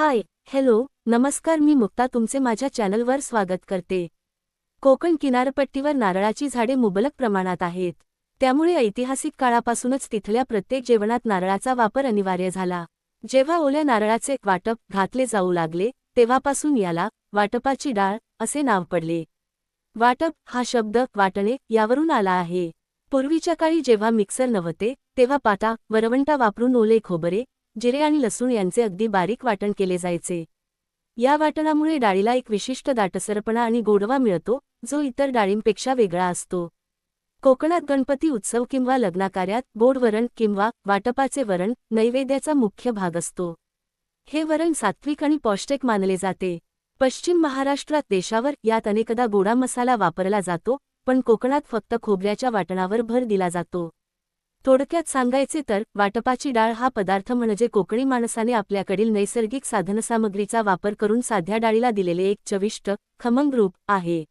हाय, hello, नमस्कार. मी मुक्ता तुमचे माझ्या चॅनलवर स्वागत करते. कोकण किनारपट्टीवर नारळाची झाडे मुबलक प्रमाणात आहेत. त्यामुळे ऐतिहासिक काळापासूनच तिथल्या प्रत्येक जेवणात नारळाचा वापर अनिवार्य झाला. जेव्हा ओल्या नारळाचे वाटप घातले जाऊ लागले, तेव्हापासून याला वाटपाची डाळ असे नाव पडले. वाटप हा शब्द वाटणे यावरून आला आहे. पूर्वीच्या काळी जेव्हा मिक्सर नव्हते, तेव्हा पाटा, वरवंटा वापरून ओले खोबरे, जिरे आणि लसूण यांचे अगदी बारीक वाटण केले जायचे. या वाटणामुळे डाळीला एक विशिष्ट दाटसरपणा आणि गोडवा मिळतो, जो इतर डाळींपेक्षा वेगळा असतो. कोकणात गणपती उत्सव किंवा लग्नाकार्यात गोड वरण किंवा वाटपाचे वरण नैवेद्याचा मुख्य भाग असतो. हे वरण सात्विक आणि पौष्टिक मानले जाते. पश्चिम महाराष्ट्रात देशावर यात अनेकदा गोडा मसाला वापरला जातो, पण कोकणात फक्त खोबऱ्याच्या वाटणावर भर दिला जातो. थोडक्यात सांगायचे तर वाटपाची डाळ हा पदार्थ म्हणजे कोकणी माणसाने आपल्याकडील नैसर्गिक साधनसामग्रीचा वापर करून साध्या डाळीला दिलेले एक चविष्ट, खमंग रूप आहे.